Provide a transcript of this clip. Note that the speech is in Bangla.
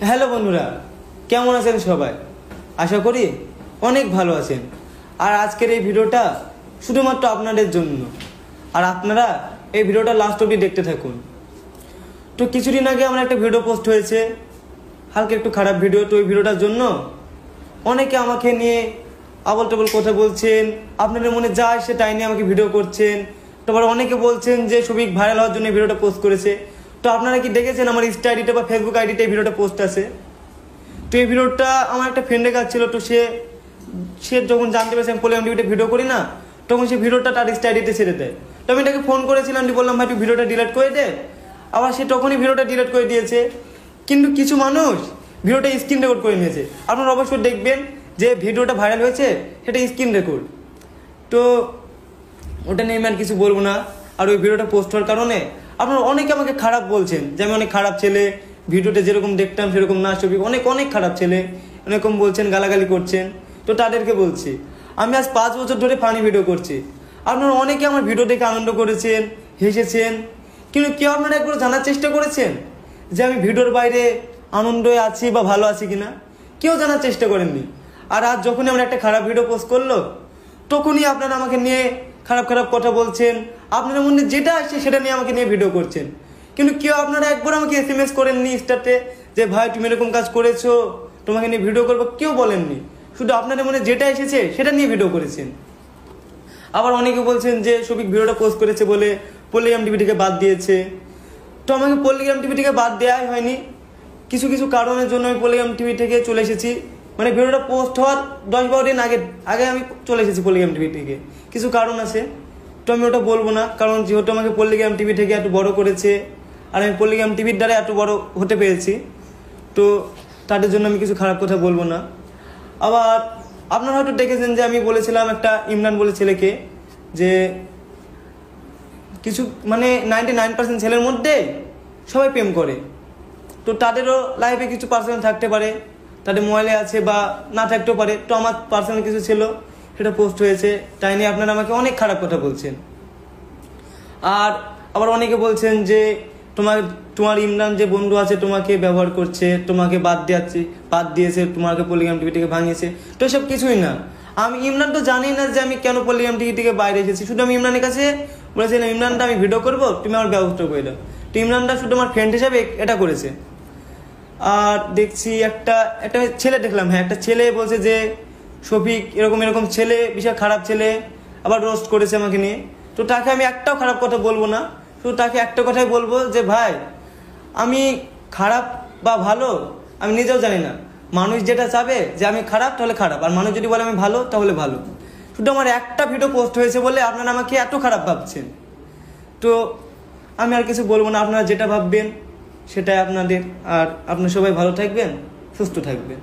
হ্যালো বন্ধুরা, কেমন আছেন সবাই? আশা করি অনেক ভালো আছেন। আর আজকের এই ভিডিওটা শুধুমাত্র আপনাদের জন্য, আর আপনারা এই ভিডিওটা লাস্ট অবধি দেখতে থাকুন। তো কিছুদিন আগে আমার একটা ভিডিও পোস্ট হয়েছে, হালকা একটু খারাপ ভিডিও। তো ওই ভিডিওটার জন্য অনেকে আমাকে নিয়ে আবল তাবল কথা বলছেন, আপনাদের মনে যা আসে তাই নিয়ে আমাকে ভিডিও করছেন। তারপর অনেকে বলছেন যে সবিক ভাইরাল হওয়ার জন্য ভিডিওটা পোস্ট করেছে। তো আপনারা কি দেখেছেন আমার ইনস্টা আইডিতে বা ফেসবুক আইডিতে এই ভিডিওটা পোস্ট আছে? তো এই ভিডিওটা আমার একটা ফ্রেন্ডের কাছে ছিল। তো সে যখন জানতে পেরেছে আমি পলিগ্রাম টিভিতে ভিডিও করি না, তখন সে ভিডিওটা তার ইনস্টা আইডিতে ছেড়ে দেয়। তো আমি তাকে ফোন করেছিলাম, বললাম ভাই তুই ভিডিওটা ডিলিট করে দে। আবার সে তখনই ভিডিওটা ডিলিট করে দিয়েছে। কিন্তু কিছু মানুষ ভিডিওটা স্ক্রিন রেকর্ড করে নিয়েছে। আপনারা অবশ্যই দেখবেন যে ভিডিওটা ভাইরাল হয়েছে সেটা স্ক্রিন রেকর্ড। তো ওটা নিয়ে আমি আর কিছু বলবো না। আর ওই ভিডিওটা পোস্ট হওয়ার কারণে আপনারা অনেকে আমাকে খারাপ বলছেন যে আমি অনেক খারাপ ছেলে, ভিডিওতে যেরকম দেখতাম সেরকম না, ছবি অনেক অনেক খারাপ ছেলে এরকম বলছেন, গালাগালি করছেন। তো তাদেরকে বলছি আমি আজ 5 বছর ধরে ফানি ভিডিও করছি। আপনারা অনেকে আমার ভিডিও দেখে আনন্দ করেছেন, হেসেছেন, কিন্তু কেউ আপনারা একবার জানার চেষ্টা করেছেন যে আমি ভিডিওর বাইরে আনন্দে আছি বা ভালো আছি কিনা? কেউ জানার চেষ্টা করেননি। আর আজ যখনই আমরা একটা খারাপ ভিডিও পোস্ট করলো, তখনই আপনারা আমাকে নিয়ে খারাপ খারাপ কথা বলছেন। আপনাদের মধ্যে যেটা আসছে সেটা নিয়ে আমাকে নিয়ে ভিডিও করছেন। কিন্তু কেউ আপনারা একবার আমাকে SMS করেননি ইনস্টাতে যে ভাই তুমি এরকম কাজ করেছো, তোমাকে নিয়ে ভিডিও করবো, কেউ বলেননি। শুধু আপনাদের মনে যেটা এসেছে সেটা নিয়ে ভিডিও করেছেন। আবার অনেকে বলছেন যে সবিক ভিডিওটা পোস্ট করেছে বলে পলিগ্রাম টিভি থেকে বাদ দিয়েছে। তো আমাকে পলিগ্রাম টিভি থেকে বাদ দেওয়াই হয়নি। কিছু কিছু কারণের জন্য আমি পলিগ্রাম টিভি থেকে চলে এসেছি। মানে ভিডিওটা পোস্ট হওয়ার 10-12 দিন আগে আমি চলে এসেছি পলিগ্রাম টিভি থেকে। কিছু কারণ আছে, তো আমি ওটা বলবো না। কারণ যেহেতু আমাকে পলিগ্রাম টিভি থেকে এত বড় করেছে, আর আমি পলিগ্রাম টিভির দ্বারা এত বড় হতে পেরেছি, তো তাদের জন্য আমি কিছু খারাপ কথা বলবো না। আবার আপনারা হয়তো দেখেছেন যে আমি বলেছিলাম একটা ইমরান বলে ছেলেকে যে কিছু মানে 99% ছেলের মধ্যে সবাই প্রেম করে। তো তাদেরও লাইফে কিছু পার্সোনাল থাকতে পারে, তাদের মোবাইলে আছে বা না থাকতেও পারে। তো আমার পার্সোনাল কিছু ছিল, সেটা পোস্ট হয়েছে, তাই নিয়ে আপনারা আমাকে অনেক খারাপ কথা বলছেন। আর আবার অনেকে বলছেন যে তোমার ইমরান যে বন্ধু আছে তোমাকে ব্যবহার করছে, তোমাকে বাদ দিয়েছে, তোমাকে পলিগ্রাম টিভি থেকে ভাঙিয়েছে। তো এসব কিছুই না। আমি ইমরান তো জানি না যে আমি কেন পলিগ্রাম টিভি থেকে বাইরে এসেছি। শুধু আমি ইমরানের কাছে বলেছিলাম ইমরানটা আমি ভিডিও করবো, তুমি আমার ব্যবস্থা করে দাও। তো ইমরানটা শুধু আমার ফ্রেন্ড হিসাবে এটা করেছে। আর দেখছি একটা ছেলে দেখলাম, একটা ছেলে বলছে যে শফিক এরকম ছেলে, বিশাল খারাপ ছেলে, আবার রোস্ট করেছে আমাকে নিয়ে। তো তাকে আমি একটাও খারাপ কথা বলবো না। শুধু তাকে একটা কথাই বলবো যে ভাই আমি খারাপ বা ভালো আমি নিজেও জানি না। মানুষ যেটা চাবে যে আমি খারাপ তাহলে খারাপ, আর মানুষ যদি বলে আমি ভালো তাহলে ভালো। শুধু আমার একটা ভিডিও পোস্ট হয়েছে বলে আপনারা আমাকে এত খারাপ ভাবছেন। তো আমি আর কিছু বলবো না, আপনারা যেটা ভাববেন সেটাই আপনাদের। আর আপনারা সবাই ভালো থাকবেন, সুস্থ থাকবেন।